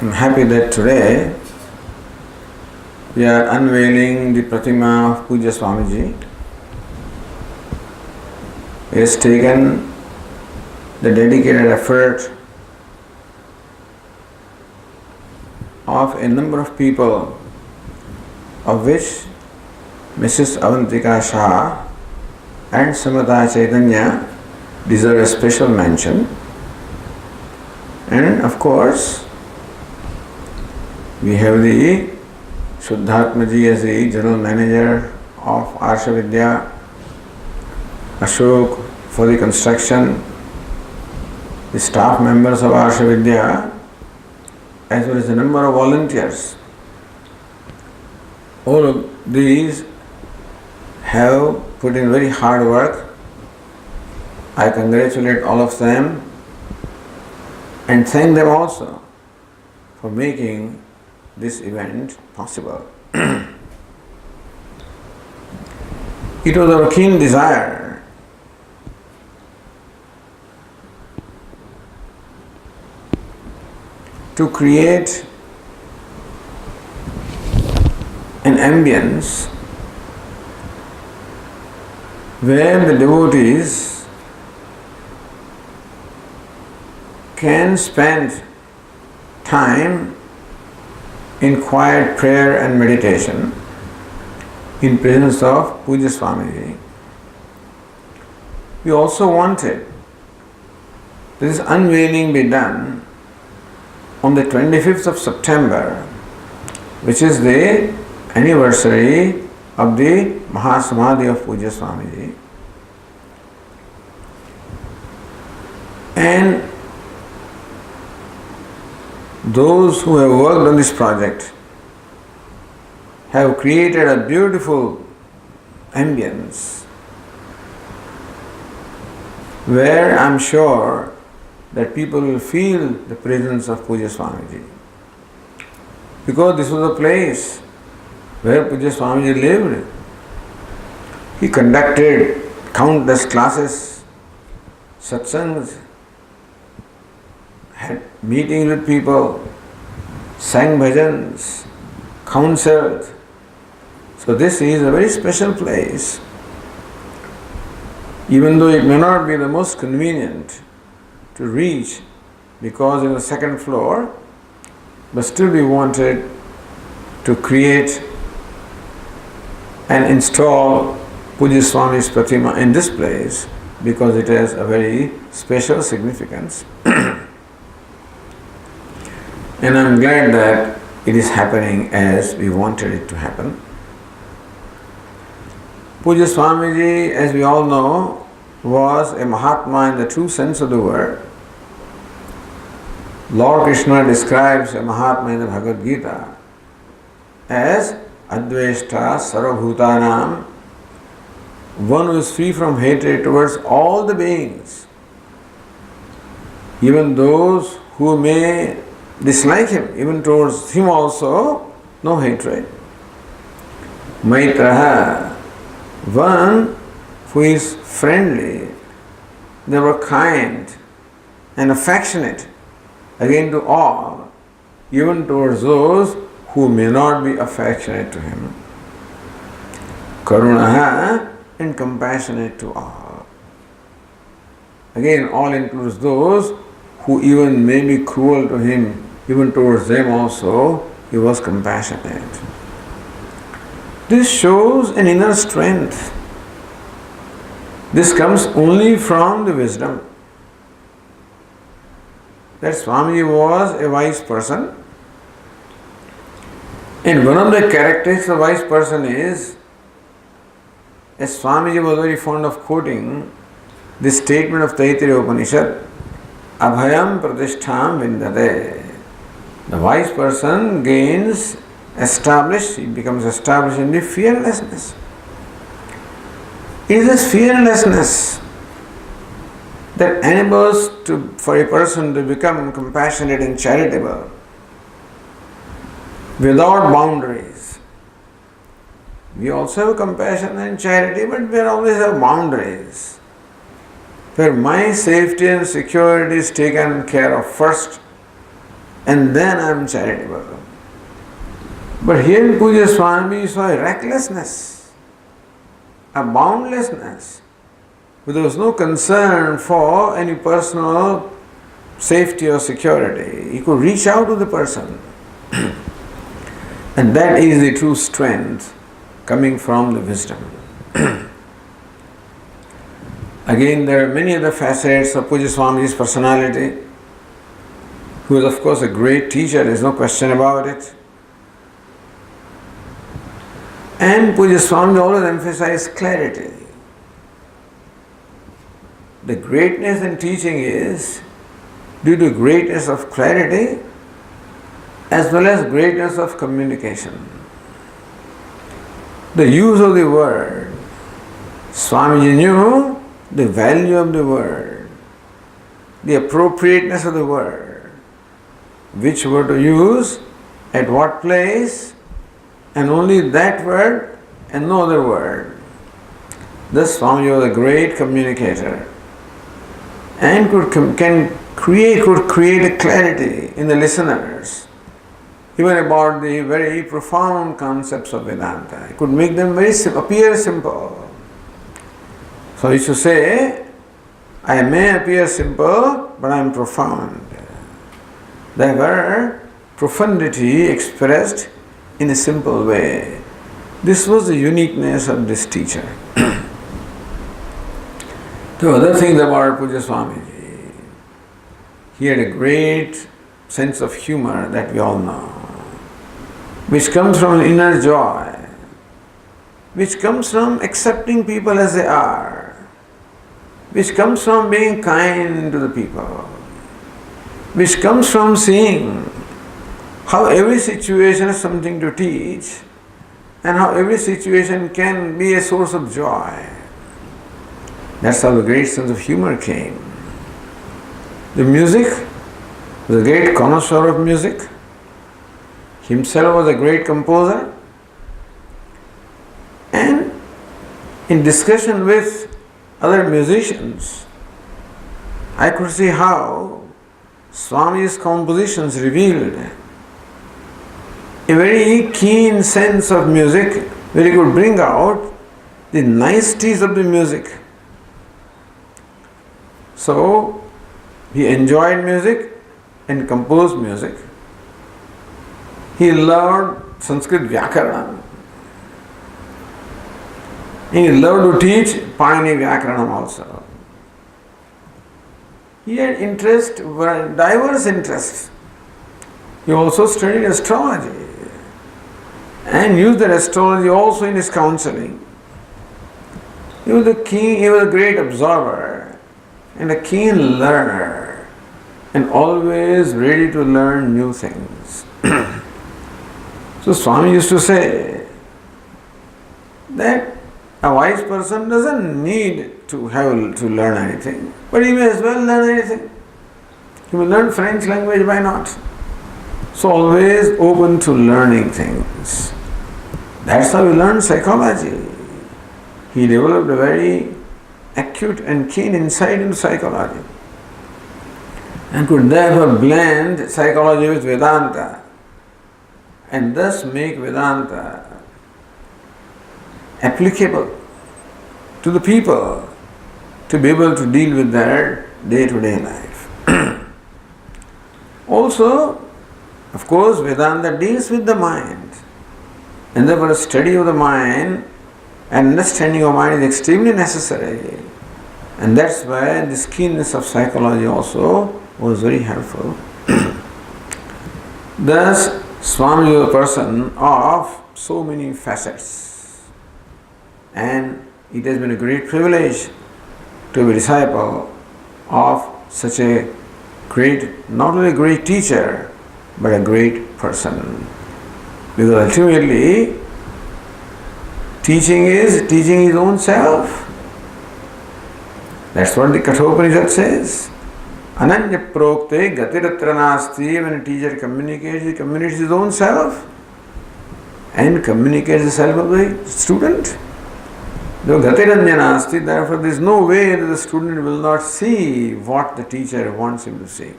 I'm happy that today we are unveiling the Pratima of Puja Swamiji. He has taken the dedicated effort of a number of people, of which Mrs. Avantika Shah and Samata Chaitanya deserve a special mention. And of course, we have the Shuddhatmaji as the General Manager of Arsha Vidya, Ashok for the construction, the staff members of Arsha Vidya, as well as the number of volunteers. All of these have put in very hard work. I congratulate all of them and thank them also for making this event possible. It was our keen desire to create an ambience where the devotees can spend time in quiet prayer and meditation in presence of Puja Swamiji. We also wanted this unveiling be done on the 25th of September, which is the anniversary of the Mahasamadhi of Puja Swamiji. And those who have worked on this project have created a beautiful ambience where I am sure that people will feel the presence of Puja Swamiji. Because this was a place where Puja Swamiji lived. He conducted countless classes, satsangs, had meetings with people, sang bhajans, counseled. So this is a very special place. Even though it may not be the most convenient to reach because in the second floor, but still we wanted to create and install Puja Swami's Pratima in this place because it has a very special significance. And I'm glad that it is happening as we wanted it to happen. Puja Swamiji, as we all know, was a Mahatma in the true sense of the word. Lord Krishna describes a Mahatma in the Bhagavad Gita as Adveshta Sarvabhutanam, one who is free from hatred towards all the beings, even those who may dislike him, even towards him also, no hatred. Maitraha, one who is friendly, they were kind and affectionate again to all, even towards those who may not be affectionate to him. Karunaha, and compassionate to all. Again, all includes those who even may be cruel to him, even towards them also, he was compassionate. This shows an inner strength. This comes only from the wisdom. That Swamiji was a wise person. And one of the characteristics of a wise person is, as Swamiji was very fond of quoting this statement of Taittiriya Upanishad, Abhayam Pratishtham Vindate. The wise person gains established, he becomes established in the fearlessness. It is this fearlessness that enables for a person to become compassionate and charitable without boundaries. We also have compassion and charity, but we always have boundaries. where my safety and security is taken care of first, and then I am charitable. But here in Puja Swami you saw a recklessness, a boundlessness. There was no concern for any personal safety or security. He could reach out to the person. And that is the true strength coming from the wisdom. Again, there are many other facets of Puja Swami's personality. He was of course a great teacher, there is no question about it. And Puja Swami always emphasized clarity. The greatness in teaching is due to greatness of clarity as well as greatness of communication. The use of the word. Swamiji knew the value of the word, the appropriateness of the word, which word to use, at what place, and only that word and no other word. Thus Swamiji was a great communicator and could create a clarity in the listeners, even about the very profound concepts of Vedanta. He could make them appear simple. So he used to say, I may appear simple, but I am profound. There were profundity expressed in a simple way. This was the uniqueness of this teacher. The other things about Puja Swamiji, he had a great sense of humor that we all know, which comes from an inner joy, which comes from accepting people as they are, which comes from being kind to the people, which comes from seeing how every situation has something to teach and how every situation can be a source of joy. That's how the great sense of humor came. The music, was a great connoisseur of music, himself was a great composer, and in discussion with other musicians, I could see how Swami's compositions revealed a very keen sense of music where he could bring out the niceties of the music. So, he enjoyed music and composed music. He loved Sanskrit Vyakaranam. He loved to teach Panini Vyakaranam also. He had diverse interests. He also studied astrology and used that astrology also in his counseling. He was a great observer and a keen learner and always ready to learn new things. So Swami used to say that a wise person doesn't need to learn anything, but he may as well learn anything. He may learn French language, why not? So always open to learning things. That's how he learned psychology. He developed a very acute and keen insight into psychology and could therefore blend psychology with Vedanta and thus make Vedanta applicable to the people to be able to deal with their day-to-day life. Also, of course, Vedanta deals with the mind, and therefore a study of the mind and understanding of mind is extremely necessary, and that's why this keenness of psychology also was very helpful. Thus, Swami was a person of so many facets, and it has been a great privilege to be a disciple of such a great, not only a great teacher, but a great person. Because ultimately, teaching is teaching his own self. That's what the Kathopanishad says. Ananya prokte gatiratra nasti. When a teacher communicates, he communicates his own self and communicates the self of the student. Though gatiranya nasti, therefore there is no way that the student will not see what the teacher wants him to see.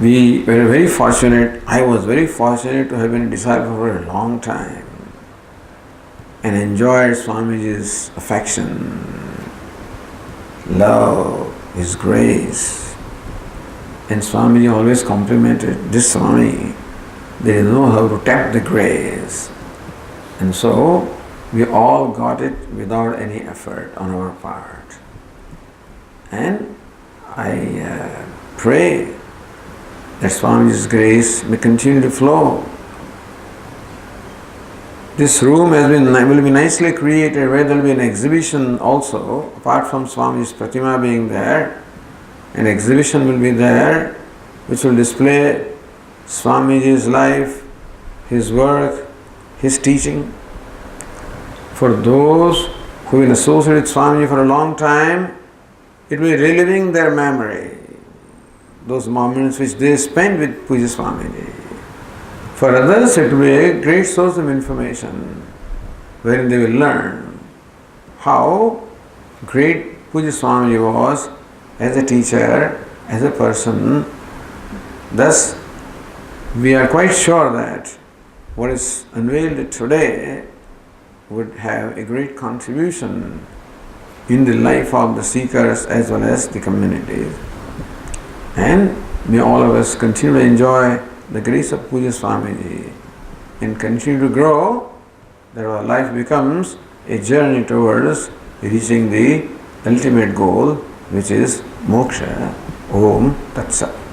We were very fortunate, I was very fortunate to have been a disciple for a long time and enjoyed Swamiji's affection, love, his grace. And Swamiji always complimented this Swami. They know how to tap the grace. And so we all got it without any effort on our part. And I pray that Swamiji's grace may continue to flow. This room will be nicely created where there will be an exhibition also, apart from Swamiji's Pratima being there. An exhibition will be there which will display Swamiji's life, his work, his teaching. For those who have been associated with Swamiji for a long time, it will be reliving their memory, those moments which they spent with Puja Swamiji. For others, it will be a great source of information wherein they will learn how great Puja Swamiji was as a teacher, as a person. Thus, we are quite sure that what is unveiled today would have a great contribution in the life of the seekers as well as the communities. And may all of us continue to enjoy the grace of Puja Swamiji and continue to grow, that our life becomes a journey towards reaching the ultimate goal, which is moksha. Om Tat Sat.